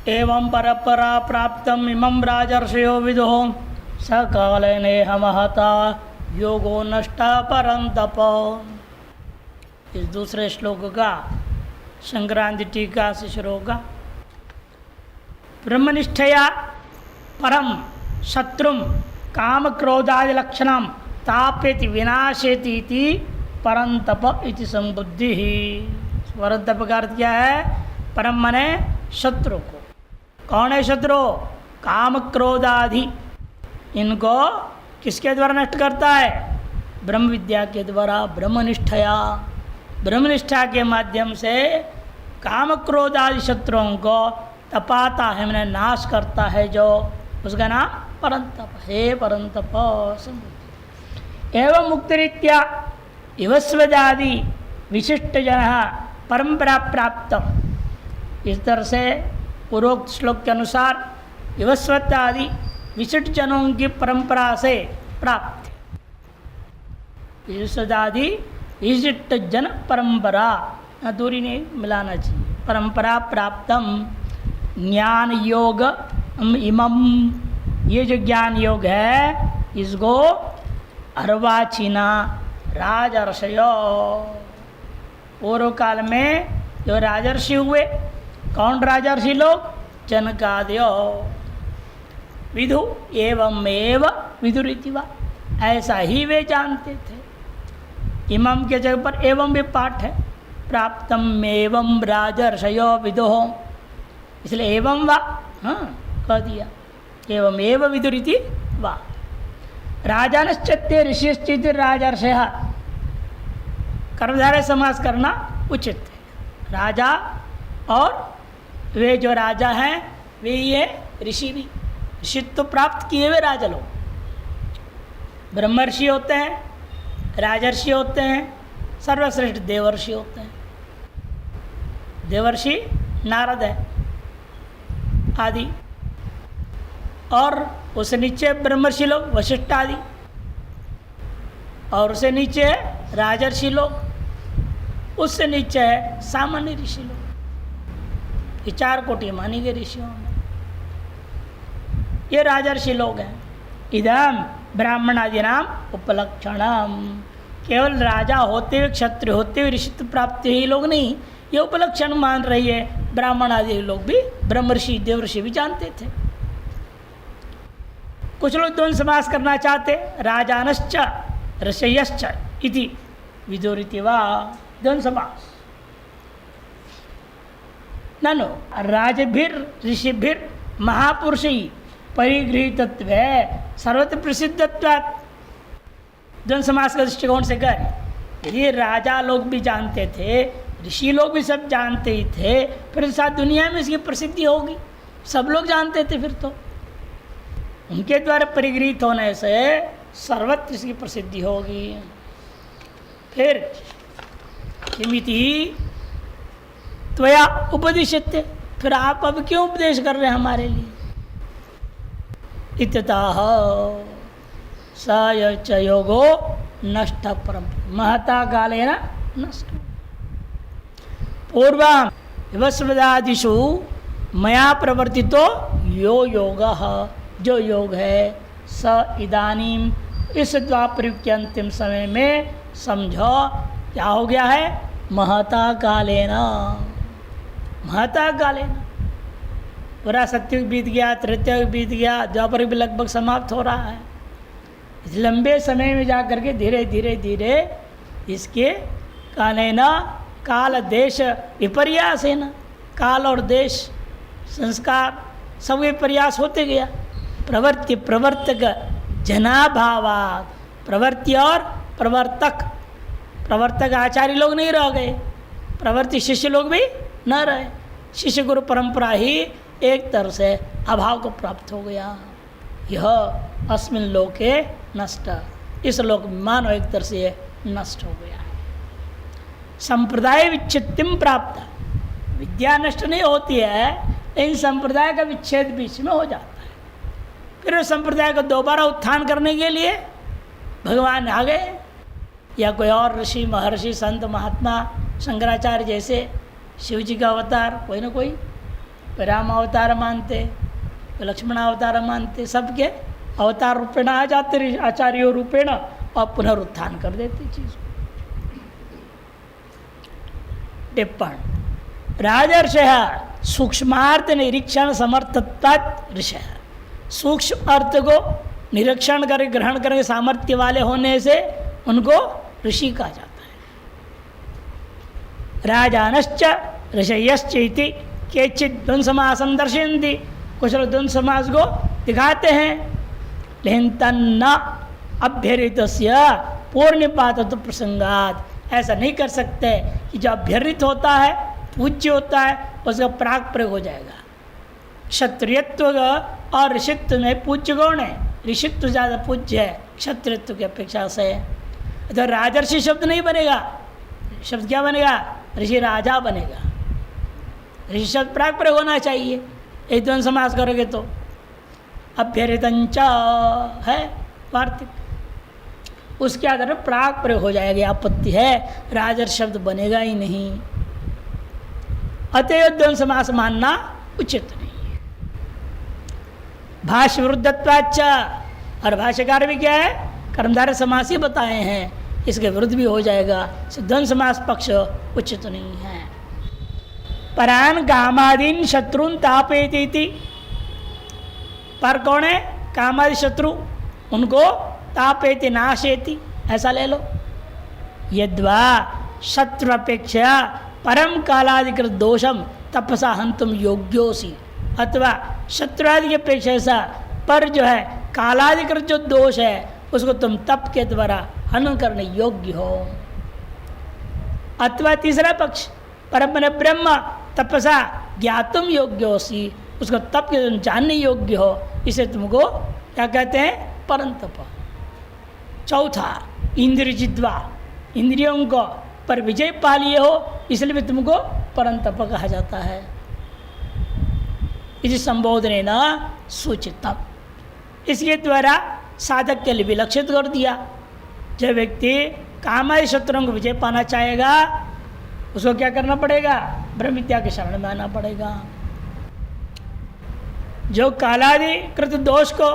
एवं परपरा प्राप्तम इमं राजर्षयो विदुः सकाले नेह महता योगो नष्टा परंतप। इस दूसरे श्लोक का संक्रांति टीका से शुरू होगा। ब्रह्मनिष्ठया परम शत्रुम काम क्रोधादि लक्षणम तापेति विनाशेति इति परंतप इति संबुद्धि। परंतप का अर्थ क्या है? परम मने शत्रु को। कौन है शत्रु? काम क्रोधादि, इनको किसके द्वारा नष्ट करता है? ब्रह्म विद्या के द्वारा, ब्रह्मनिष्ठया, ब्रह्मनिष्ठा के माध्यम से काम क्रोध आदि शत्रुओं को तपाता है, मैंने नाश करता है, जो उसका नाम परंतप है। परंतप एवं मुक्तरीत्या इवस्वदादि विशिष्ट जन परंपरा प्राप्त। इस तरह से पूर्वोक्त श्लोक के अनुसार इवस्वत आदि विशिष्ट जनों की परंपरा से प्राप्त। इवस्वदादि विशिष्ट जन परंपरा, दूरी नहीं मिलाना चाहिए। परंपरा प्राप्तम ज्ञान योग इमम, ये जो ज्ञान योग है इसको अर्वाचीना राजर्षयो, पूर्व काल में जो राजर्षि हुए, कौन राजर्षि लोग? जनकादयो विदु एवं एव विदुरितिवा, ऐसा ही वे जानते थे। इमम के जगह पर एवं भी पाठ है। प्राप्तम एवं राजर्षयो विदुः, इसलिए एवं वा कह दिया, एवं एव विदुरिति वा। राजानश्चत्ते ऋषिश्चित राजर्षयः, कर्मधारय समास करना उचित है। राजा और वे जो राजा हैं वे ये ऋषि भी, ऋषित्व प्राप्त किए हुए राजा लोग। ब्रह्मर्षि होते हैं, राजर्षि होते हैं, सर्वश्रेष्ठ देवर्षि होते हैं। देवर्षि नारद है आदि, और उससे नीचे ब्रह्मर्षि लोग वशिष्ठ आदि, और उससे नीचे है राजर्षि लोग, उससे नीचे है सामान्य ऋषि लोग। ये चार कोटि मानी गई ऋषियों में, ये राजर्षि लोग हैं। इदम ब्राह्मणादि नाम उपलक्षणम, केवल राजा होते हुए, क्षत्रिय होते हुए ऋषित्व प्राप्त ही लोग नहीं, ये उपलक्षण मान रही है। ब्राह्मण आदि लोग भी ब्रह्मर्षि देवर्षि भी जानते थे। कुछ लोग द्वंद्व समास करना चाहते, राजानश्च ऋषयश्च इति विदुरिति वा, द्वंद्व समास। ननु राजभिर ऋषिभिर महापुरुषै परिगृहीतत्व सर्वत्र प्रसिद्धत्वात्, द्वंद्व समास का दृष्टिकोण से करें, यदि राजा लोग भी जानते थे, ऋषि लोग भी सब जानते ही थे, फिर साथ दुनिया में इसकी प्रसिद्धि होगी, सब लोग जानते थे, फिर तो उनके द्वारा परिगृहित होने से सर्वत्र इसकी प्रसिद्धि होगी। फिर किमिति त्वया उपदिश्यते, फिर आप अब क्यों उपदेश कर रहे हैं हमारे लिए? इत्यतः स च योगो नष्ट परम महता कालेन नष्ट। पूर्व विवस्वदादिषु मया प्रवर्तितो यो योगः, जो योग है स इदानीम, इस द्वापरयुग के अंतिम समय में समझो क्या हो गया है? महता कालेन, महता कालेन। पूरा सत्युग बीत गया, त्रेतायुग बीत गया, द्वापर भी लगभग समाप्त हो रहा है। इस लंबे समय में जा करके धीरे धीरे धीरे इसके कालेन, काल देश विपर्यास है ना, काल और देश संस्कार सब विपर्यास होते गया। प्रवृत्ति प्रवर्तक जनाभावात, प्रवृत्ति और प्रवर्तक, प्रवर्तक आचार्य लोग नहीं रह गए, प्रवृत्ति शिष्य लोग भी न रहे। शिष्य गुरु परंपरा ही एक तरह से अभाव को प्राप्त हो गया। यह अस्मिन लोके नष्ट, इस लोक में मानो एक तरह से नष्ट हो गया है। संप्रदाय विच्छित्तिम प्राप्त, विद्या नष्ट नहीं होती है, लेकिन संप्रदाय का विच्छेद बीच में हो जाता है। फिर उस संप्रदाय को दोबारा उत्थान करने के लिए भगवान आ गए, या कोई और ऋषि महर्षि संत महात्मा शंकराचार्य जैसे शिव जी का अवतार कोई ना कोई कोई राम अवतार मानते, कोई लक्ष्मण अवतार मानते, सबके अवतार रूपेण आ जाते आचार्यों रूपेण और पुनरुत्थान कर देते चीज़ को। टिप्पण राजर्षय सूक्ष्मार्थ निरीक्षण समर्थत्वात् ऋषय, सूक्ष्म अर्थ को निरीक्षण कर ग्रहण करके सामर्थ्य वाले होने से उनको ऋषि कहा जाता है। राजानश्च ऋषयश्च इति केचित् द्वंद्व समासं दर्शयन्ति, कुछ लोग द्वंद्व समास को दिखाते हैं, लेकिन तन्न अभ्यर्थितस्य पूर्णिपातत्व प्रसंगात, ऐसा नहीं कर सकते कि जो अभ्यर्थित होता है, पूज्य होता है, उसका प्राग प्रयोग हो जाएगा। क्षत्रियत्व और ऋषित्व में पूज्य कौन है? ऋषित्व ज़्यादा पूज्य है क्षत्रियत्व की अपेक्षा से। तो राजर्षि शब्द नहीं बनेगा, शब्द क्या बनेगा? ऋषि राजा बनेगा। ऋषि शब्द प्राग प्रयोग होना चाहिए, एक द्वंद्व समास करोगे तो। अभ्यर्थितंच है वार्तिक, उसके आधार पर प्राग प्रयोग हो जाएगा, आपत्ति है, राजर्षि शब्द बनेगा ही नहीं। अतएव द्वंद्व समास मानना उचित नहीं है। भाष्य विरुद्धत्वाच्च, और भाष्यकार भी क्या है? कर्मधारय समास ही बताए हैं, इसके विरुद्ध भी हो जाएगा, द्वंद्व समास पक्ष उचित नहीं है। परान कामादीन शत्रुन तापेति, पर कौन है? कामादि शत्रु, उनको तापेति नाशेति, ऐसा ले लो। यद्वा शत्रु अपेक्षा परम कालाधिकृत दोषम तपसा हंतुम योग्योसी, अथवा शत्रुआदि की अपेक्षा ऐसा पर जो है कालाधिकृत जो दोष है उसको तुम तप के द्वारा हनन करने योग्य हो। अथवा तीसरा पक्ष परम ब्रह्म तपसा ज्ञातुम योग्योसी, उसको तप के जानने योग्य हो, इसे तुमको क्या कहते हैं? परम तप। चौथा इंद्रिय जिद्वा, इंद्रियों को पर विजय पा लिए हो, इसलिए भी तुमको परम तप कहा जाता है। इस संबोधने न सूचितम, इसके द्वारा साधक के लिए विलक्षित कर दिया। जब व्यक्ति कामादि शत्रुओं को विजय पाना चाहेगा, उसको क्या करना पड़ेगा? ब्रह्म विद्या के शरण में आना पड़ेगा। जो कालादिकृत दोष को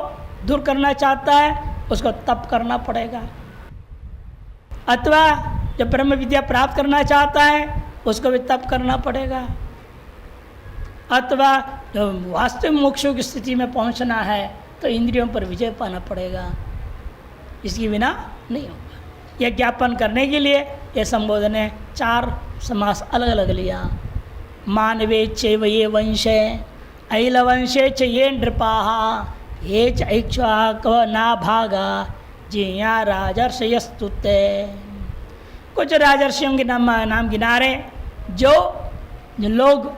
दूर करना चाहता है, उसको तप करना पड़ेगा। अथवा जब ब्रह्म विद्या प्राप्त करना चाहता है, उसको भी तप करना पड़ेगा। अथवा जो वास्तविक मोक्षों की स्थिति में पहुंचना है, तो इंद्रियों पर विजय पाना पड़ेगा, इसके बिना नहीं होगा। यह ज्ञापन करने के लिए यह संबोधन है, चार समास अलग अलग लिया। मानवे चैव ये वंशे ऐलवंशे च ये नृपाः ये च इक्ष्वाकव नाभागा जिया राजर्षयस्तुते। कुछ राजर्षियों के नाम गिना रहे, जो लोग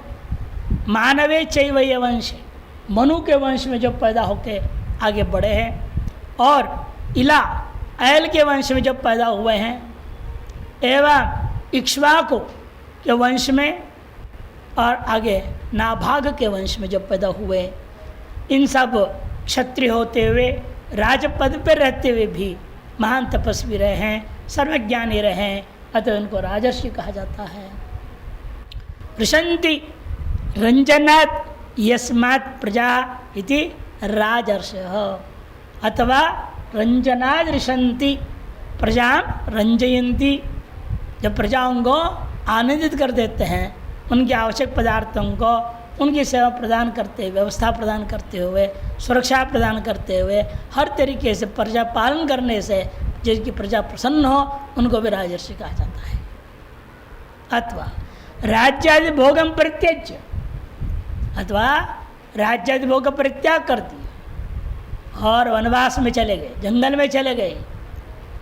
मानवे चैव ये वंशे, मनु के वंश में जो पैदा होके आगे बढ़े हैं, और इला ऐल के वंश में जो पैदा हुए हैं, एवं इक्ष्वाकु के वंश में और आगे नाभाग के वंश में जो पैदा हुए, इन सब क्षत्रिय होते हुए राजपद पर रहते हुए भी महान तपस्वी रहे हैं, सर्वज्ञानी रहे हैं, अतः उनको राजर्षि कहा जाता है। ऋषन्ति रंजनात् यस्मात् प्रजा इति राजर्षयः, अथवा रंजनात् ऋषन्ति प्रजा रंजयन्ति, जब प्रजाओं को आनंदित कर देते हैं, उनके आवश्यक पदार्थों को उनकी सेवा प्रदान करते हुए, व्यवस्था प्रदान करते हुए, सुरक्षा प्रदान करते हुए, हर तरीके से प्रजा पालन करने से जिसकी प्रजा प्रसन्न हो, उनको भी राजर्षि कहा जाता है। अथवा राज्यादि भोगम परित्यज्य, अथवा राज्यादि भोग का परित्याग कर दिया और वनवास में चले गए, जंगल में चले गए,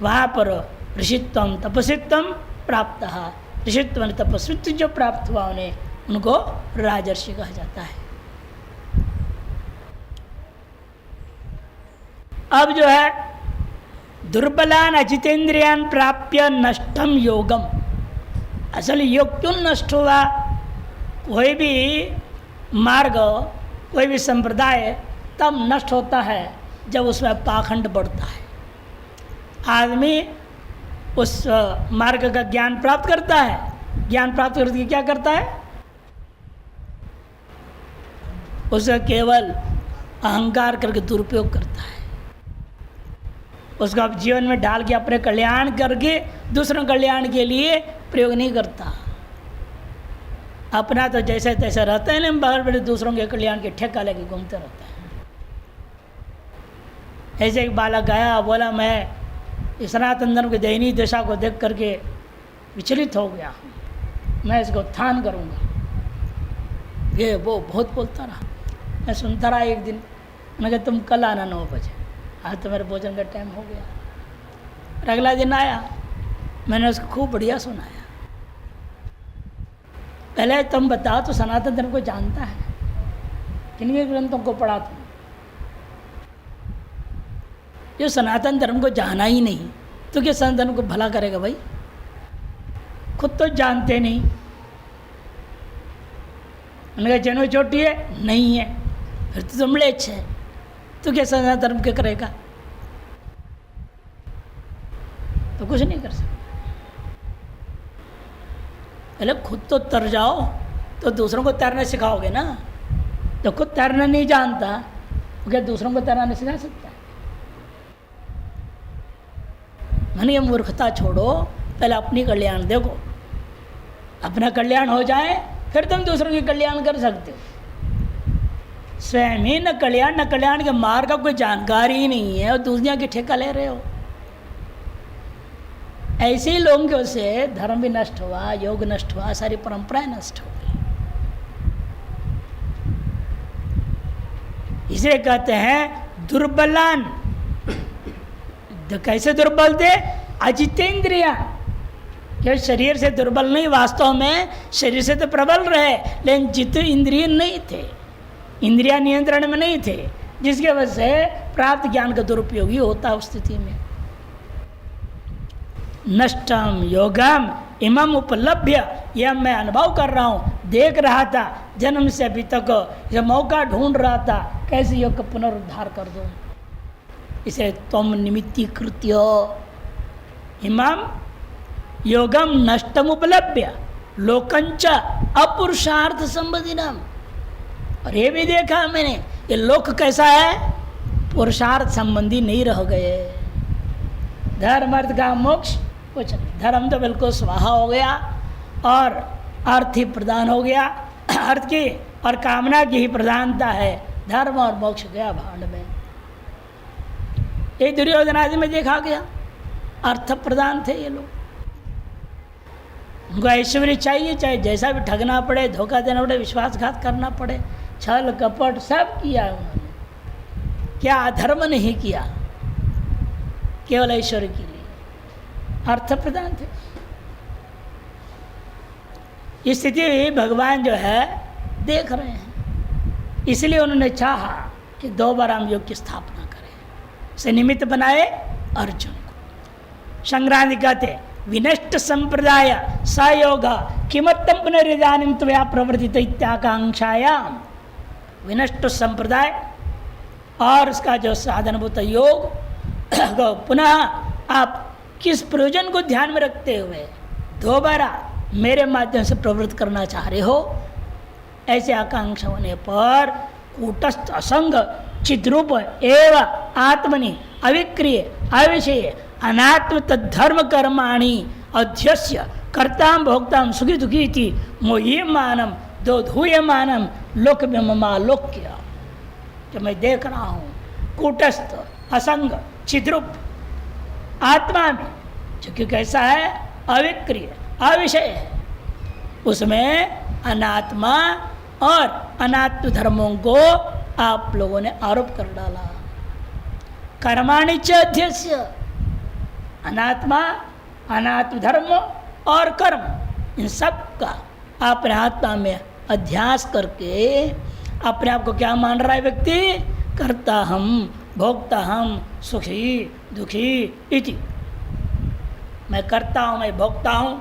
वहाँ पर ऋषित्वम तपस्वित्वम प्राप्त, ऋषित्व तपस्वित्व जो प्राप्त हुआ उन्हें, उनको राजर्षि कहा जाता है। अब जो है दुर्बलान अजितेंद्रियान प्राप्य नष्टम योगम, असल योग क्यों नष्ट हुआ? कोई भी मार्ग, कोई भी संप्रदाय तब नष्ट होता है जब उसमें पाखंड बढ़ता है। आदमी उस मार्ग का ज्ञान प्राप्त करता है, ज्ञान प्राप्त करके क्या करता है? उसका केवल अहंकार करके दुरुपयोग करता है। उसको आप जीवन में डाल के अपने कल्याण करके दूसरों कल्याण के लिए प्रयोग नहीं करता। अपना तो जैसे तैसे रहता है ना, बाहर बड़े दूसरों के कल्याण के ठेका लेके घूमते रहता है। ऐसे एक बालक आया, बोला मैं सनातन धर्म की दयनीय दशा को देख करके विचलित हो गया, मैं इसको उत्थान करूँगा। ये वो बहुत बोलता रहा, मैं सुनता रहा। एक दिन मैंने कहा तुम कल आना 9 बजे, आज तो मेरे भोजन का टाइम हो गया। और अगला दिन आया, मैंने उसको खूब बढ़िया सुनाया। पहले तुम बताओ तो सनातन धर्म को जानता है? किन ग्रंथों को पढ़ा तुम? जो सनातन धर्म को जाना ही नहीं तो क्या सनातन धर्म को भला करेगा भाई? खुद तो जानते नहीं। उन्होंने कहा जनो चोटी है, नहीं है, फिर तो तुम लेच है, तो क्या सनातन धर्म के करेगा? तो कुछ नहीं कर सकते। पहले खुद तो तर जाओ तो दूसरों को तैरना सिखाओगे ना। तो खुद तैरना नहीं जानता तो क्या दूसरों को तैरना नहीं सिखा सकता? मैंने ये मूर्खता छोड़ो, पहले अपनी कल्याण देखो। अपना कल्याण हो जाए फिर तुम दूसरों की कल्याण कर सकते हो। स्वयं ही न कल्याण के मार्ग का कोई जानकारी ही नहीं है और दूसरियों की ठेका ले रहे हो। ऐसे ही लोगों की वजह से धर्म भी नष्ट हुआ, योग नष्ट हुआ, सारी परंपराएं नष्ट हो गई। इसे कहते हैं दुर्बलान। तो कैसे दुर्बल थे? अजितेंद्रिया। क्या शरीर से दुर्बल नहीं, वास्तव में शरीर से तो प्रबल रहे, लेकिन जित इंद्रिय नहीं थे, इंद्रिया नियंत्रण में नहीं थे, जिसकी वजह से प्राप्त ज्ञान का दुरुपयोग ही होता उस स्थिति में। नष्टम योगम इमम उपलभ्य, यह मैं अनुभव कर रहा हूँ, देख रहा था जन्म से अभी तक, यह मौका ढूंढ रहा था कैसे योग का पुनरुद्धार कर दूँ। इसे तम निमित्तीकृत्य इमम योगम नष्टम उपलभ्य लोकंच अपुरुषार्थ संबंधिनम। और ये भी देखा मैंने, ये लोक कैसा है? पुरुषार्थ संबंधी नहीं रह गए। धर्म अर्थ का मोक्ष कुछ नहीं। धर्म तो बिल्कुल स्वाहा हो गया और अर्थ ही प्रदान हो गया। अर्थ की और कामना की ही प्रधानता है, धर्म और मोक्ष गया भांड में। ये दुर्योधन आदि में देखा गया, अर्थ प्रदान थे ये लोग। उनको ऐश्वर्य चाहिए, चाहे जैसा भी ठगना पड़े, धोखा देना पड़े, विश्वासघात करना पड़े, छल कपट सब किया उन्होंने। क्या अधर्म नहीं किया? केवल ऐश्वर्य के लिए अर्थ प्रदान थे। इस स्थिति भगवान जो है देख रहे हैं, इसलिए उन्होंने चाहा कि 2 बार हम योग की स्थापना करें। से निमित्त बनाए अर्जुन को। संग्रांति कहते विनष्ट संप्रदाय सयोग किमत्तम पुनरिदानीं त्वया प्रवर्तित इत्याकांक्षायाम। विनष्ट संप्रदाय और उसका जो साधनभूत योग पुनः आप किस प्रयोजन को ध्यान में रखते हुए दोबारा मेरे माध्यम से प्रवृत्त करना चाह रहे हो? ऐसे आकांक्षा होने पर कूटस्थ असंग चिद्रूप एवं आत्मनि अविक्रिय अविषय अनात्म तद्धर्म कर्माणि अध्यस्य कर्ताम भोक्ताम सुखी दुखी थी मोह्यमानम दोधूयमानम लोक ममालोक्य। जो मैं देख रहा हूँ कूटस्थ असंग चिद्रूप आत्मा में, जो कि कैसा है? अविक्रिय अविषय है, उसमें अनात्मा और अनात्म धर्मों को आप लोगों ने आरोप कर डाला। कर्माणि च अध्यस्य, अनात्मा अनात्म धर्म और कर्म इन सब का अपने आत्मा में अध्यास करके अपने आप को क्या मान रहा है व्यक्ति? कर्ता हम भोक्ता हम सुखी दुखी इति। मैं करता हूँ, मैं भोगता हूँ,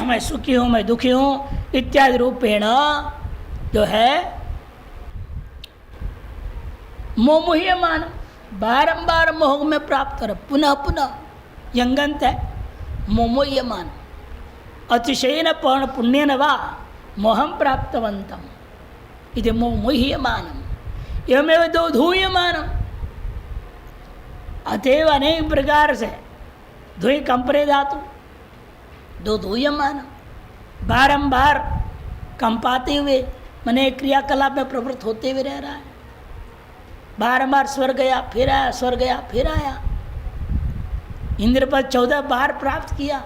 मैं सुखी हूँ, मैं दुखी हूँ इत्यादि रूपेण जो है मोमुह्यमान, बारंबार मोह में प्राप्त कर पुनः पुनः यंगंत है मोमुह्यमान। अतिशयन पर्ण पुण्यन वा मोहम प्राप्तवंतम। इति मोह्यमानम एवमेव दो धूयमानम। अतएव अनेक प्रकार से धुई कंपरे धातु दो धूयमानम, बारंबार कंपाते हुए मने क्रियाकलाप में प्रवृत्त होते हुए रह रहा है। बारंबार स्वर गया फिर आया, स्वर गया फिर आया। इंद्र पर 14 बार प्राप्त किया।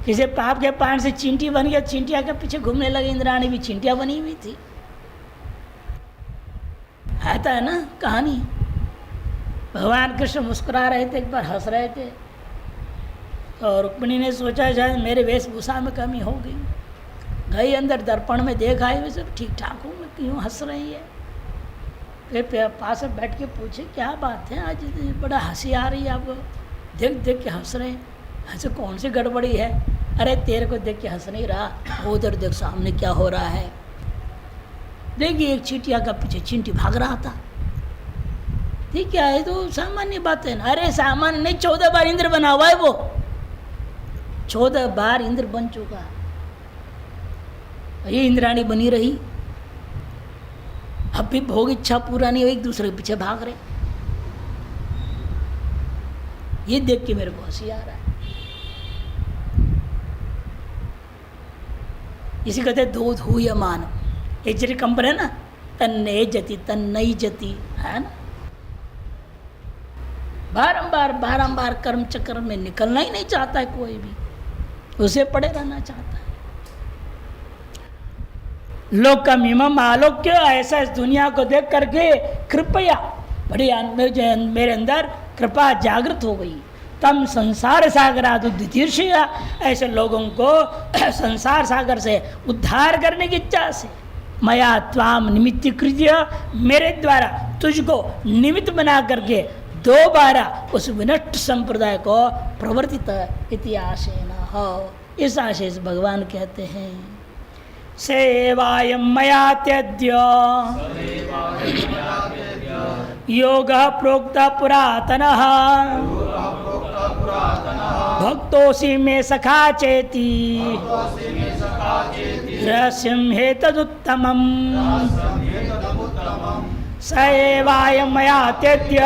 किसी पाप के पान से चींटी बन गया, चींटिया के पीछे घूमने लगे। इंद्राणी भी चींटियां बनी हुई थी। आता है ना कहानी। भगवान कृष्ण मुस्कुरा रहे थे, एक बार हंस रहे थे, और रुक्मिणी ने सोचा शायद मेरे वेशभूषा में कमी हो गई। गई अंदर, दर्पण में देखा है सब ठीक ठाक हूँ, मैं क्यों हंस रही है। फिर पास में बैठ के पूछे क्या बात है, आज बड़ा हंसी आ रही है आपको, देख देख के हंस रहे हैं। ऐसे कौन सी गड़बड़ी है? अरे तेरे को देख के हंस नहीं रहा, उधर देख सामने क्या हो रहा है। देखिए एक चींटिया का पीछे चींटी भाग रहा था। ठीक है, तो सामान्य बात है ना। अरे सामान्य नहीं, 14 बार इंद्र बना हुआ है वो, 14 बार इंद्र बन चुका। ये इंद्राणी बनी रही, अब भी भोग इच्छा पूरा नहीं हो, एक दूसरे के पीछे भाग रहे। ये देख के मेरे को हंसी आ रहा है। इसी कहते दो धूयमान, एक जरी कंपर है ना, तन्ने जति तन्नई जति, है ना। बारंबार बारंबार कर्म चक्र में निकलना ही नहीं चाहता है कोई भी, उसे पड़े रहना चाहता है। लोकमिमम आलोक्य, ऐसा इस दुनिया को देख करके कृपया बड़ी मेरे अंदर कृपा जागृत हो गई। तम संसार सागराद उद्दीर्षया, ऐसे लोगों को संसार सागर से उद्धार करने की इच्छा से मया त्वाम निमित्तीकृत्य, मेरे द्वारा तुझको निमित्त बना करके दोबारा उस विनष्ट संप्रदाय को प्रवर्तित इति आशेन हो। इस आशय से भगवान कहते हैं सेवायं मया त्यज्य योगः प्रोक्तः पुरातनः भक्तोऽसि मे सखा चेति रहस्यं हेतदुत्तमम् स एवायं मया त्यज्य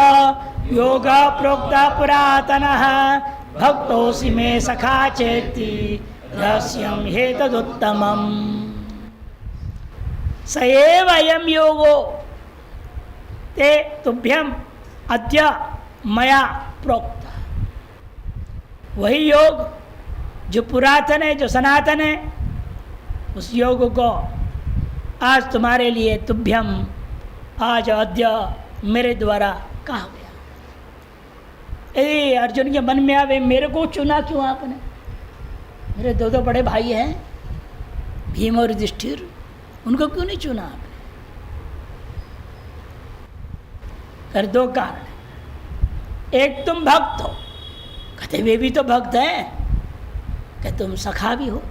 योगः प्रोक्तः पुरातनः भक्तोऽसि मे सखा चेति रहस्यं हेतदुत्तमम्। स एव अयं योगो ते तुभ्यम अद्य मया प्रोक्त। वही योग जो पुरातन है, जो सनातन है, उस योग को आज तुम्हारे लिए तुभ्यम, आज अद्य मेरे द्वारा कहा गया। ए अर्जुन के मन में आवे, मेरे को चुना क्यों आपने? मेरे दो दो बड़े भाई हैं, भीम और युधिष्ठिर, उनको क्यों नहीं चुना आपने? कर दो कारण। एक तुम भक्त हो, कहते वे भी तो भक्त हैं, कहते तुम सखा भी हो।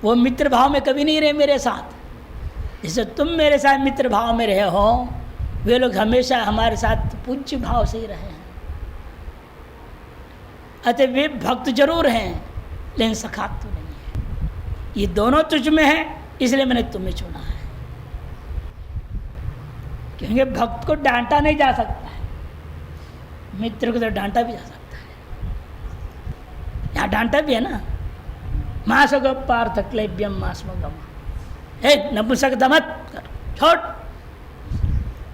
वो मित्र भाव में कभी नहीं रहे मेरे साथ, जैसे तुम मेरे साथ मित्र भाव में रहे हो, वे लोग हमेशा हमारे साथ पूज्य भाव से ही रहे हैं। अतः वे भक्त जरूर हैं, लेकिन सखा तो नहीं है। ये दोनों तुझ में है, इसलिए मैंने तुम्हें चुना है। क्योंकि भक्त को डांटा नहीं जा सकता है, मित्र को तो डांटा भी जा सकता है। यहाँ डांटा भी है ना, मासग पार्थ क्लेब्यम मास्मगम, हे नपुंसक दमत कर, छोड़।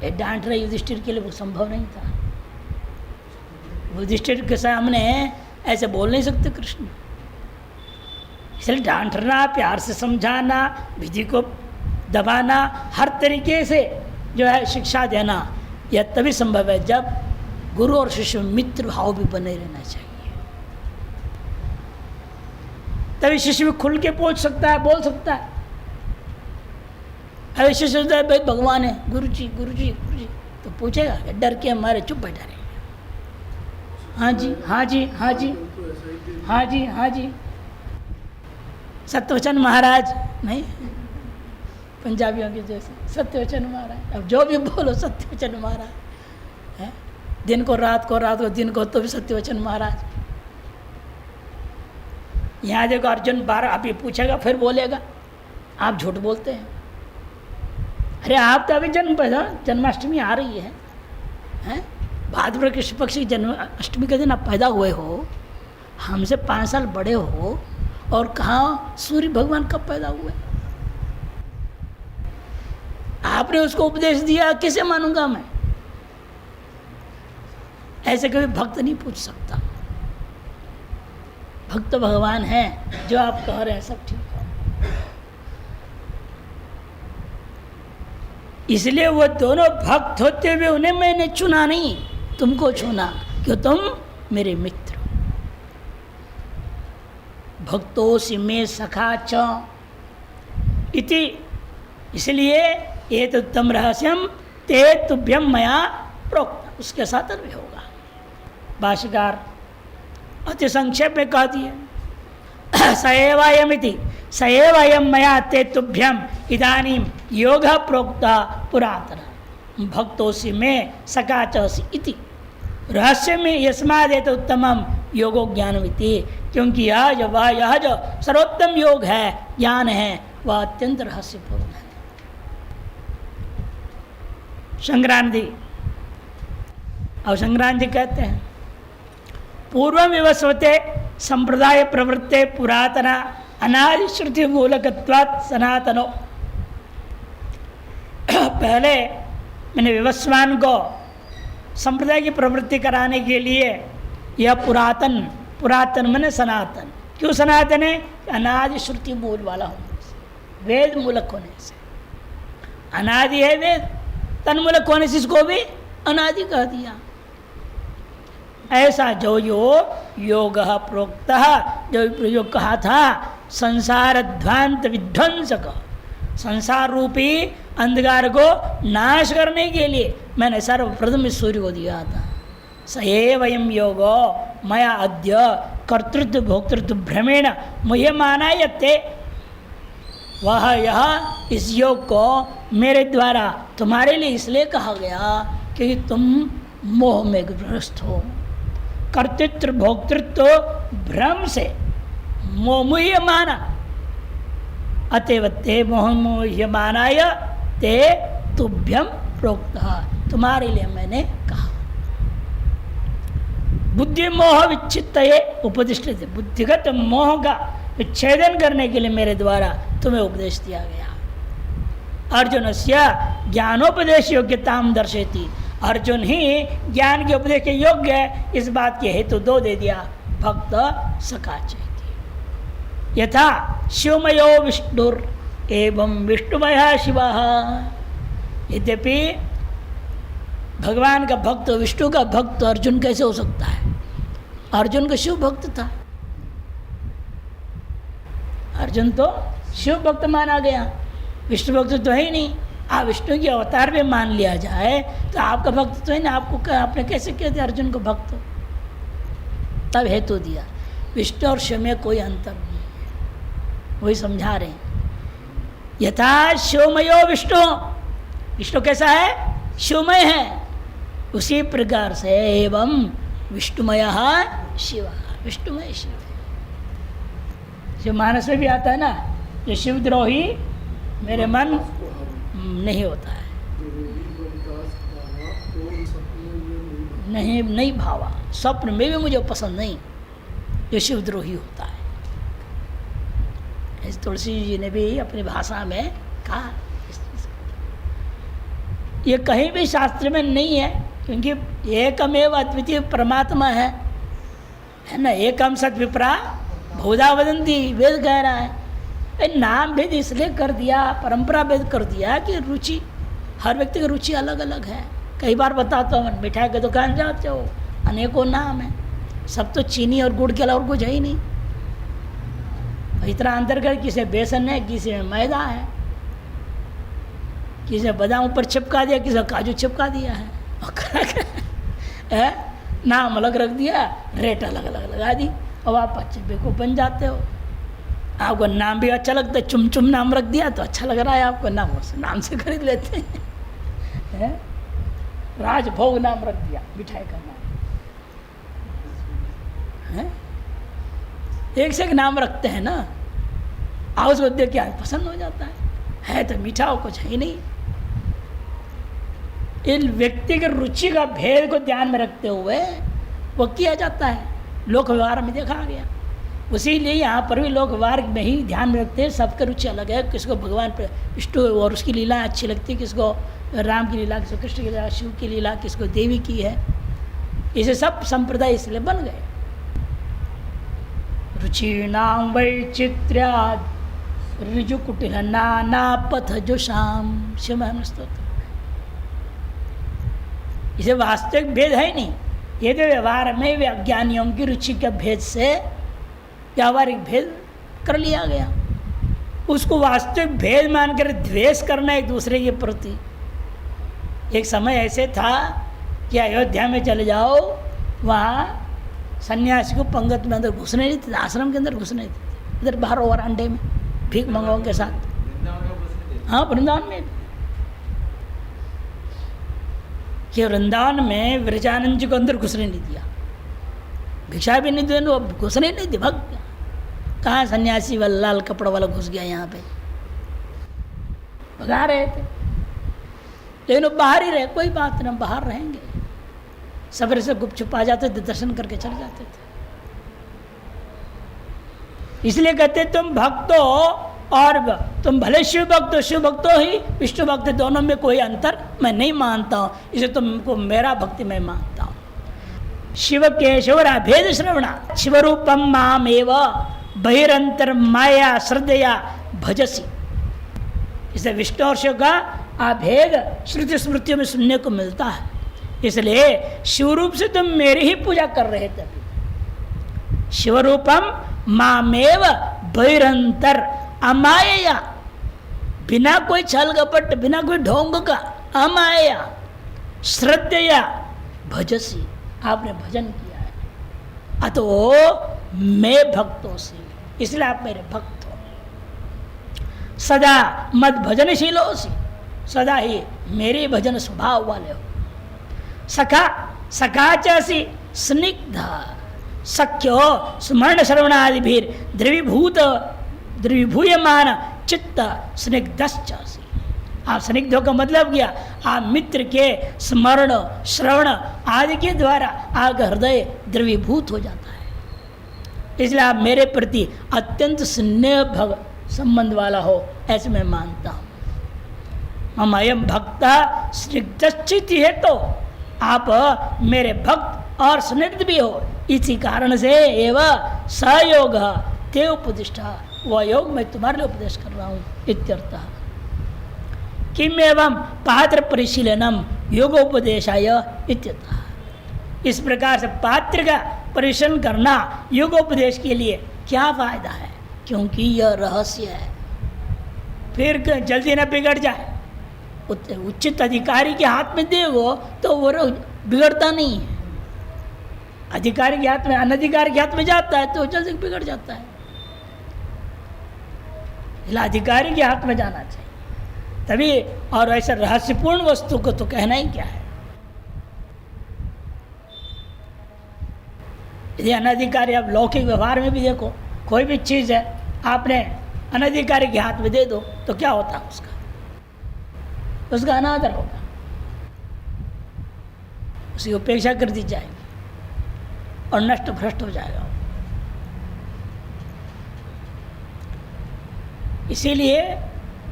ये डांट रहे युधिष्ठिर के लिए वो संभव नहीं था। युधिष्ठिर के सामने ऐसे बोल नहीं सकते कृष्ण, इसलिए डांटना, प्यार से समझाना, विधि को दबाना, हर तरीके से जो है शिक्षा देना, यह तभी संभव है जब गुरु और शिष्य में मित्र भाव भी बने रहना चाहिए। तभी शिष्य भी खुल के पूछ सकता है, बोल सकता है। अभी शिष्य सोचता है भाई भगवान है, गुरु जी गुरु जी गुरु जी, तो पूछेगा, डर के हमारे चुप बैठा रहेगा। हाँ जी हाँ जी हाँ जी हाँ जी हाँ जी, सत्यवचन महाराज नहीं, पंजाबियों के जैसे सत्यवचन महाराज। अब जो भी बोलो सत्यवचन महाराज है, दिन को रात को, रात को दिन को, तो भी सत्यवचन महाराज। यहाँ देखो अर्जुन 12 अभी पूछेगा फिर बोलेगा, आप झूठ बोलते हैं। अरे आप तो अभी जन्माष्टमी आ रही है, हैं? भाद्र कृष्ण पक्ष की जन्माष्टमी के दिन आप पैदा हुए हो, हमसे 5 साल बड़े हो, और कहाँ सूर्य भगवान कब पैदा हुए? आपने उसको उपदेश दिया, कैसे मानूंगा मैं? ऐसे कभी भक्त नहीं पूछ सकता। भक्त भगवान है, जो आप कह रहे हैं सब ठीक है। इसलिए वो दोनों भक्त होते हुए उन्हें मैंने चुना नहीं, तुमको चुना, क्यों? तुम मेरे मित्र हो। भक्तोऽसि मे सखा च इति, इसलिए ये तो उत्तम रहस्यम ते तुभ्यम मया प्रोक्त, उसके साथ भी होगा। भाष्यकार अति संक्षेप में कह दिए, सएवायमिति सएवायम मया ते तुभ्यम इदानीम योग प्रोक्ता पुरातन भक्तोऽसि में सकाचसि इति रहस्य में यस्मादेत उत्तमम योगो ज्ञानमिति, क्योंकि यह जो सर्वोत्तम योग है, ज्ञान है, वह अत्यंत रहस्यपूर्ण है। संक्रांति, और संक्रांति कहते हैं पूर्व विवस्वते संप्रदाय प्रवृत्ते पुरातना अनादि श्रुति मूलकत्वात् सनातनो। पहले मैंने विवस्वान को संप्रदाय की प्रवृत्ति कराने के लिए यह पुरातन, पुरातन मैंने सनातन, क्यों सनातन है? अनादि श्रुति मूल वाला होने से, वेद मूलक होने से। अनादि है वेद, तन्मूलक होने से इसको भी अनादि कह दिया। ऐसा जो योग प्रोक्त, जो योग कहा था, संसार ध्वांत विध्वंसक, संसार रूपी अंधकार को नाश करने के लिए मैंने सर्वप्रथम इस सूर्य को दिया था। सएवयं योगो मया अद्य कर्तृत्व भोक्तृत्व भ्रमेण मुझे माना यते, वह यह इस योग को मेरे द्वारा तुम्हारे लिए इसलिए कहा गया क्योंकि तुम मोह में ग्रस्त हो। कर्तृत्व भोक्तृत्व भ्रम से मोहमुह्यमाना, अतएव ते मोहमुह्यमानाय ते तुभ्यम प्रोक्तः, तुम्हारे लिए मैंने कहा। बुद्धि मोह विच्छित्तये उपदिष्टते, बुद्धिगत मोह का विच्छेदन करने के लिए मेरे द्वारा तुम्हें उपदेश दिया गया। अर्जुनस्य ज्ञानोपदेश योग्यताम दर्शयति, अर्जुन ही ज्ञान के उपदेश के योग्य है, इस बात के हेतु दो दे दिया। भक्त सखा चैती, यथा शिवमयो विष्णुर एवं विष्णुमय शिव। यद्यपि भगवान का भक्त, विष्णु का भक्त अर्जुन कैसे हो सकता है? अर्जुन का शिव भक्त था, अर्जुन तो शिव भक्त माना गया, विष्णु भक्त तो है ही नहीं। आप विष्णु की अवतार में मान लिया जाए तो आपका भक्त तो है ना, आपने कैसे कह दिया अर्जुन को भक्त? तब हेतु दिया, विष्णु और शिव में कोई अंतर नहीं है, वही समझा रहे हैं। यथा शिवमयो विष्णु, विष्णु कैसा है? शिवमय है, उसी प्रकार से एवं विष्णुमय शिव, विष्णुमय शिव है। शिव मानस में भी आता है ना, ये शिवद्रोही मेरे मन नहीं होता है, नहीं भावा, स्वप्न में भी मुझे पसंद नहीं, जो शिवद्रोही होता है। इस तुलसी जी ने भी अपनी भाषा में कहा। ये कहीं भी शास्त्र में नहीं है, क्योंकि एकमेव अद्वितीय परमात्मा है ना। एकम सत विप्रा बहुधा वदंती, वेद कह रहा है। नाम भेद इसलिए कर दिया, परंपरा भेद कर दिया कि रुचि, हर व्यक्ति की रुचि अलग अलग है। कई बार बताता हूँ, मिठाई की दुकान जाते हो, अनेकों नाम है, सब तो चीनी और गुड़ के अलावा और कुछ है ही नहीं। इतना अंतर कर, किसी बेसन है, किसी में मैदा है, किसी बादाम ऊपर चिपका दिया, किसी काजू चिपका दिया है, नाम अलग रख दिया, रेट अलग अलग लगा दी, और आप अच्छे बेवकूफ़ बन जाते हो। आपको नाम भी अच्छा लगता है, चुम नाम रख दिया तो अच्छा लग रहा है आपको, नाम से खरीद लेते हैं। राजभोग नाम रख दिया, मिठाई का नाम है, एक से एक नाम रखते हैं ना, आओ उसको देख के पसंद हो जाता है तो मीठा हो, कुछ है ही नहीं। इन व्यक्ति की रुचि का भेद को ध्यान में रखते हुए वो किया जाता है, लोक व्यवहार में देखा गया। उसी लिए यहाँ पर भी लोक व्यवहार में ही ध्यान में रखते हैं। सबका रुचि अलग है, किसको भगवान विष्णु और उसकी लीला अच्छी लगती है, किसको राम की लीला, किसको कृष्ण की लीला, शिव की लीला, किसको देवी की है। इसे सब संप्रदाय इसलिए बन गए। रुचिनाम वैचित्र्याद ऋजु कुटिल नाना पथ जुषाम शिव स्तोत्र। इसे वास्तविक भेद है नहीं, ये तो व्यवहार में वे अज्ञानियों की रुचि के भेद से व्यावहारिक भेद कर लिया गया। उसको वास्तविक भेद मानकर द्वेष करना एक दूसरे के प्रति। एक समय ऐसे था कि अयोध्या में चले जाओ, वहाँ सन्यासी को पंगत में अंदर घुसने नहीं थे, आश्रम के अंदर घुसने थे, इधर बाहर और अंडे में भीख मंगाओ के साथ। हाँ, वृंदावन में कि वृंदावन में विरजानंद जी को अंदर घुसने नहीं दिया, भिक्षा भी नहीं दिया, घुसने नहीं दी, भग गया। कहाँ सन्यासी वाला लाल कपड़ा वाला घुस गया यहाँ पे, भगा रहे थे। लेकिन वो बाहर ही रहे, कोई बात नहीं, बाहर रहेंगे। सवेरे से गुपचुप आ जाते थे, दर्शन करके चले जाते थे। इसलिए कहते तुम भक्त हो, और तुम भले शिव भक्त हो, शिव भक्त हो ही विष्णु भक्त, दोनों में कोई अंतर मैं नहीं मानता हूँ। इसे तुमको मेरा भक्ति मैं मानता हूँ। शिव केशवरा भेद श्रवणा शिवरूपम माम एव बहिरंतर माया श्रद्धया भजसी। इसे विष्णु और शिव का अभेद श्रुति स्मृतियों में सुनने को मिलता है। इसलिए शिवरूप से तुम मेरी ही पूजा कर रहे थे। शिवरूपम मामेव बहिरंतर अमाया, बिना कोई छल कपट, बिना कोई ढोंग का, अमाया श्रद्धया भजसी, आपने भजन किया है। अतो मैं भक्तों से, इसलिए आप मेरे भक्त हो। सदा मद भजनशीलोसी, सदा ही मेरे भजन स्वभाव वाले हो। सखा सखा चासी स्निग्ध सख्यो स्मरण श्रवणादि भीर द्रवीभूयमान चित्त स्निग्धश्चासी। आप स्निग्धों का मतलब क्या? आप मित्र के स्मरण श्रवण आदि के द्वारा आपका हृदय द्रवीभूत हो जाता है। इसलिए आप मेरे प्रति अत्यंत स्नेह भव संबंध वाला हो, ऐसे मैं मानता हूँ। हम अयम भक्ता स्निग्धश्चित है, तो आप मेरे भक्त और स्निग्ध भी हो। इसी कारण से एवं सहयोग ते उपदिष्टा, वह योग मैं तुम्हारे लिए उपदेश कर रहा हूँ। इत्यर्थः किम एवं पात्र परिशीलनम योगोपदेशाय इत्यर्थः। इस प्रकार से पात्र का परिशीलन करना योगोपदेश के लिए क्या फायदा है? क्योंकि यह रहस्य है, फिर जल्दी न बिगड़ जाए। उचित अधिकारी के हाथ में देगो तो वो बिगड़ता नहीं है। अधिकारी के हाथ में, अनधिकारी के हाथ में जाता है तो जल्दी बिगड़ जाता है। अधिकारी के हाथ में जाना चाहिए तभी। और ऐसा रहस्यपूर्ण वस्तु को तो कहना ही क्या है। यदि अनधिकारी, आप लौकिक व्यवहार में भी देखो, कोई भी चीज़ है आपने अनधिकारी के हाथ में दे दो तो क्या होता है? उसका अनादर होगा, उसकी उपेक्षा कर दी जाएगी और नष्ट भ्रष्ट हो जाएगा। इसीलिए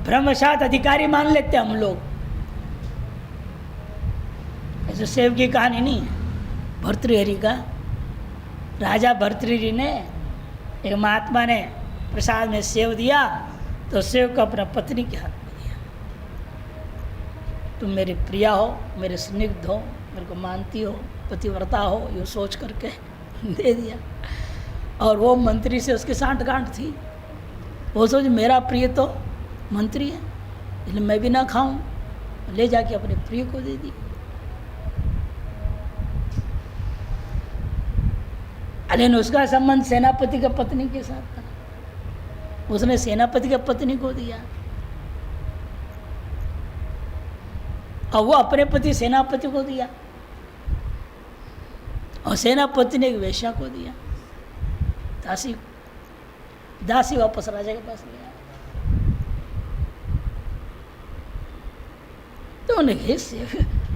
ब्रह्मशात अधिकारी मान लेते हैं हम लोग। ऐसे सेव की कहानी नहीं है। भर्तृहरि का, राजा भर्तृहरि ने, एक महात्मा ने प्रसाद में सेव दिया तो सेव को अपना पत्नी के हाथ में दिया। तुम मेरी प्रिया हो, मेरे स्निग्ध हो, मेरे को मानती हो, पतिव्रता हो, ये सोच करके दे दिया। और वो मंत्री से उसकी सांठ गांठ थी। वो सोच मेरा प्रिय तो मंत्री है, इसलिए मैं भी ना खाऊं, ले जाके अपने प्रिय को दे दी। लेकिन उसका संबंध सेनापति का पत्नी के साथ था, उसने सेनापति के पत्नी को दिया और वो अपने पति सेनापति को दिया और सेनापति ने एक वेश्या को दिया। दासी वापस राजा के पास ले आया। तो उन्हें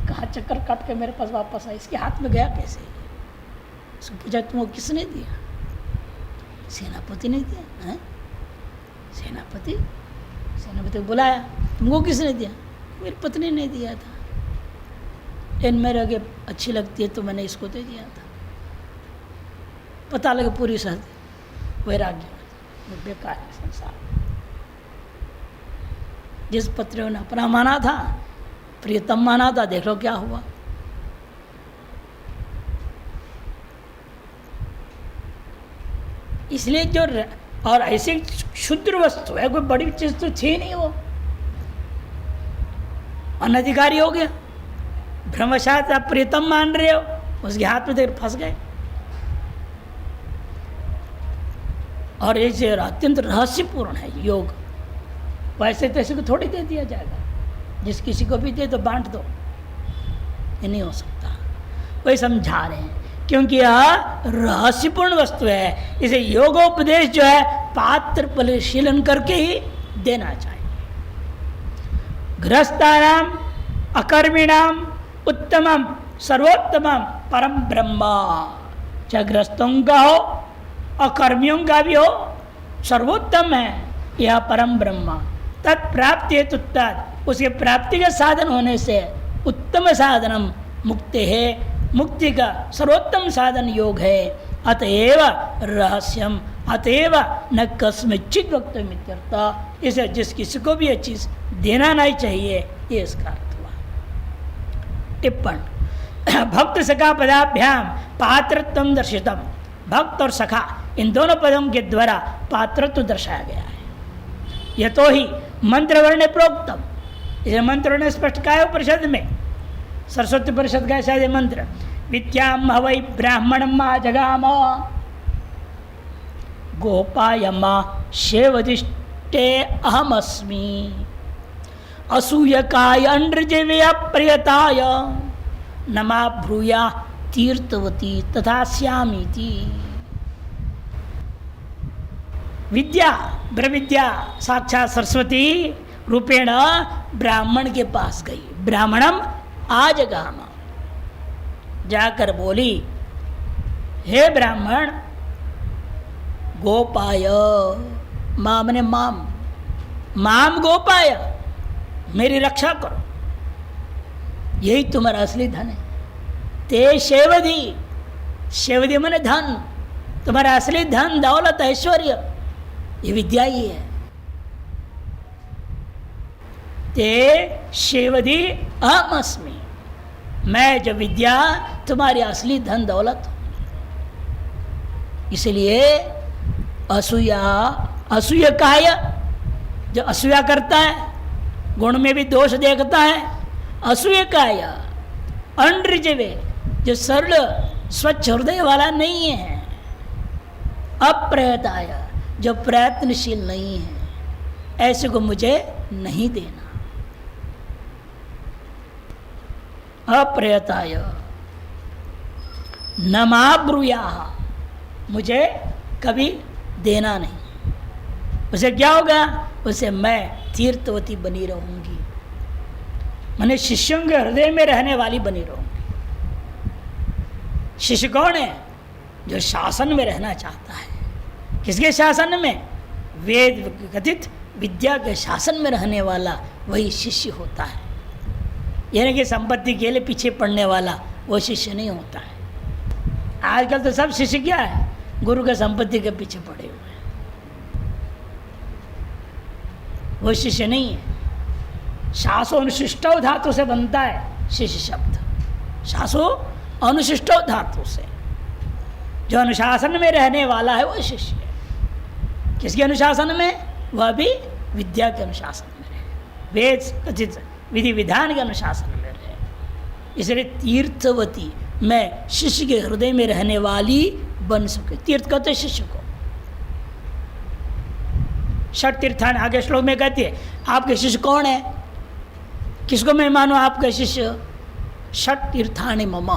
कहाँ चक्कर काट के मेरे पास वापस आया, इसके हाथ में गया कैसे? उसको पूछा तुमको किसने दिया? सेनापति ने दिया है। सेनापति को बुलाया, तुमको किसने दिया? मेरी पत्नी ने दिया था, इन मेरे आगे अच्छी लगती है तो मैंने इसको दे दिया था। पता लगे पूरी सहज वैराग्य, बेकार है संसार। जिस पत्नी ने अपना माना था, प्रियतम माना था, देख लो क्या हुआ। इसलिए जो और ऐसे क्षुद्र वस्तु है, कोई बड़ी चीज तो थी नहीं, वो अनधिकारी हो गया। ब्रह्मशास्त्र आप प्रियतम मान रहे हो, उसके हाथ में देर फंस गए। और ये जो अत्यंत रहस्यपूर्ण है योग, वैसे तैसे को थोड़ी दे दिया जाएगा, जिस किसी को भी दे तो बांट दो, ये नहीं हो सकता। वही समझा रहे हैं, क्योंकि यह रहस्यपूर्ण वस्तु है। इसे योगोपदेश जो है पात्र परिशीलन करके ही देना चाहिए। गृहस्थानाम अकर्मिणाम उत्तमम सर्वोत्तमम परम ब्रह्म, चाहे गृहस्थों का हो अकर्मियों का भी हो, सर्वोत्तम है यह परम ब्रह्म। तत्प्राप्ति हेतु उसके प्राप्ति का साधन होने से उत्तम साधनम मुक्ति है, मुक्ति का सर्वोत्तम साधन योग है। अतएव रहस्यम, अतएव न कस्मिचित वक्तव्य मित्यर्थ। इसे जिस किसी को भी ये चीज देना नहीं चाहिए, ये इसका अर्थ हुआ। टिप्पण भक्त सखा पदाभ्याम पात्रत्वम दर्शितम। भक्त और सखा इन दोनों पदों के द्वारा पात्रत्व दर्शाया गया है। यह तो ही मंत्र वर्ण प्रोक्तम, इसे मंत्र ने स्पष्ट कहा है उपनिषद में, सरस्वती परिषद का शायद मंत्र, विद्याम हवै ब्राह्मणम जगाम गोपायमा शेवदिष्टे अहमस्मि असूयकाय अंड्रजीव्य प्रियताय नमा भ्रूया तीर्थवती तथा श्यामीति। विद्या ब्रह्मविद्या साक्षात सरस्वती रूपेण ब्राह्मण के पास गई। ब्राह्मणम आजगाम, जाकर बोली, हे ब्राह्मण, गोपाय, माम ने माम, माम गोपाय, मेरी रक्षा करो, यही तुम्हारा असली धन है। ते शेवधी, शेवधी माने धन, तुम्हारा असली धन दौलत ऐश्वर्य ये विद्या ही है। ते शेवधी अहम अस्मि, मैं जो विद्या तुम्हारी असली धन दौलत हूं। इसलिए असूया, असूया काय, जो असूया करता है, गुण में भी दोष देखता है, असूया काय। अंड्रजीवे, जो सरल स्वच्छ हृदय वाला नहीं है, अप्रयताय, जो प्रयत्नशील नहीं है, ऐसे को मुझे नहीं देना। अप्रयताय न माब्रूया, मुझे कभी देना नहीं। उसे क्या होगा? उसे मैं तीर्थवती बनी रहूंगी, मैंने शिष्यों के हृदय में रहने वाली बनी रहूंगी। शिष्य कौन है? जो शासन में रहना चाहता है। किसके शासन में? वेद कथित विद्या के शासन में रहने वाला वही शिष्य होता है। यानी कि संपत्ति के लिए पीछे पड़ने वाला वो शिष्य नहीं होता है। आजकल तो सब शिष्य क्या है? गुरु के संपत्ति के पीछे पड़े हुए हैं, वो शिष्य नहीं है। शासो अनुशिष्टो धातु से बनता है शिष्य शब्द, शासो अनुशिष्टो धातु से। जो अनुशासन में रहने वाला है वो शिष्य है। किसके अनुशासन में? वह भी विद्या के अनुशासन में रहे, वेद कथित विधि विधान के अनुशासन में रहे। इसलिए तीर्थवती, मैं शिष्य के हृदय में रहने वाली बन सके। तीर्थ कहते शिष्य को। षट तीर्थान आगे श्लोक में कहती है, आपके शिष्य कौन है? किसको मैं मानू आपके शिष्य? षट तीर्थानि मम।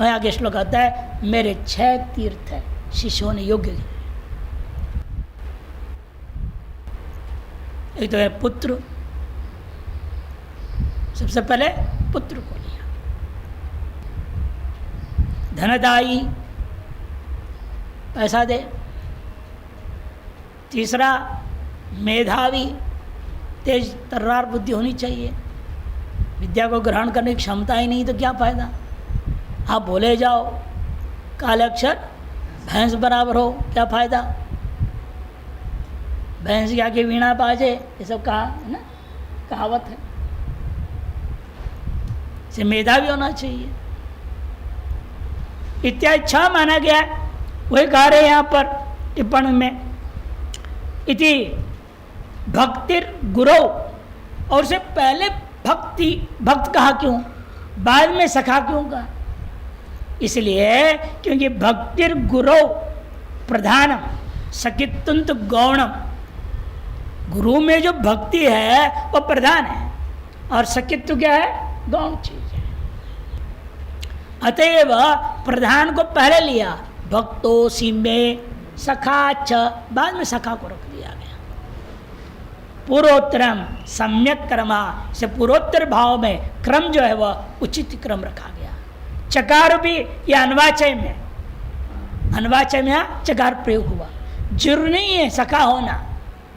आगे श्लोक आता है, मेरे 6 तीर्थ है शिष्य होने योग्य। एक तो है पुत्र, सबसे पहले पुत्र को लिया। धनदायी, पैसा दे। तीसरा मेधावी, तेज तर्रार बुद्धि होनी चाहिए। विद्या को ग्रहण करने की क्षमता ही नहीं तो क्या फायदा। आप बोले जाओ, काले अक्षर भैंस बराबर हो, क्या फायदा। भैंस के आगे वीणा बाजे, ये सब कहा है ना, कहावत है। से मेधावी होना चाहिए। इत्यादि 6 माना गया है। वही कह रहे यहाँ पर टिप्पणी में, इति भक्तिर गुरु, और से पहले भक्ति, भक्त कहा क्यों, बाद में सखा क्यों कहा। इसलिए क्योंकि भक्तिर गुरु प्रधानम सखित्वंत गौणम, गुरु में जो भक्ति है वो प्रधान है और सखित्व क्या है, गौण चीज है। अतएव प्रधान को पहले लिया, भक्तोसी में सखा च, बाद में सखा को रख दिया गया। पूर्वोत्तरम सम्यक क्रमा से पूर्वोत्तर भाव में क्रम जो है वह उचित क्रम रखा गया। चकार भी या अन्वाचय में, अन्वाचय में यहाँ चकार प्रयोग हुआ। जरूर नहीं है सखा होना,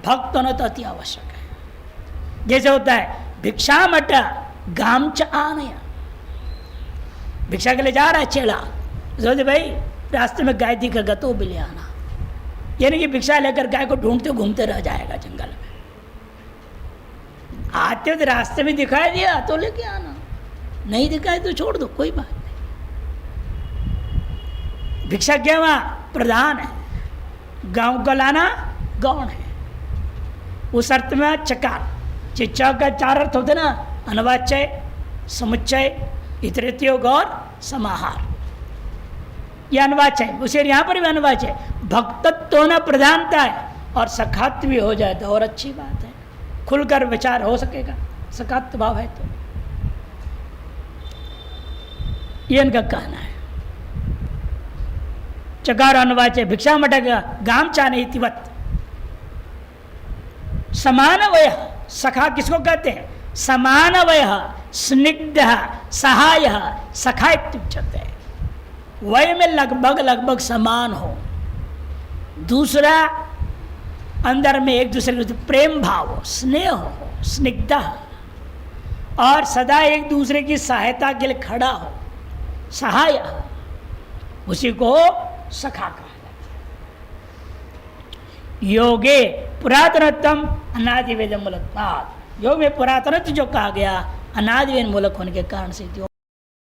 भक्त होना तो अति आवश्यक है। जैसे होता है भिक्षा मट गाम च आनया, भिक्षा के लिए जा रहा है चेला, सोचे भाई रास्ते में गाय दिखेगा तो भी ले आना, यानी कि भिक्षा लेकर गाय को ढूंढते घूमते रह जाएगा जंगल में। आते तो रास्ते में दिखाई दिया तो लेके आना, नहीं दिखाई तो छोड़ दो, कोई बात नहीं। भिक्षा क्या वहाँ प्रधान है, गांव को लाना गौण है। उस अर्थ में चकार, चिच्चा का 4 अर्थ होते ना, अनवाच्य, समुच्चय, इतरेत्योग और समाहार। यह अनवाच्य है, उसे यहाँ पर भी अनवाच्य है। भक्तत्व होना प्रधानता है और सखात्व भी हो जाए तो और अच्छी बात है, खुलकर विचार हो सकेगा, सखात्व भाव है तो। ये इनका कहना है। चकार अनवाच्य भिक्षा मटक गाम चाने इतिवत, समान वय, सखा किसको कहते हैं, समान वय स्निग्ध सहाय सखा इत्युच्यते। वय में लगभग लगभग समान हो, दूसरा अंदर में एक दूसरे के प्रेम भाव हो, स्नेह हो, स्निग्ध, और सदा एक दूसरे की सहायता के लिए खड़ा हो, सहाय, उसी को सखा कहा जाता है। योगे पुरातनत्म अनादिवेद मूलक, योग में पुरातनत्व जो कहा गया अनादिवेद मूलक होने के कारण से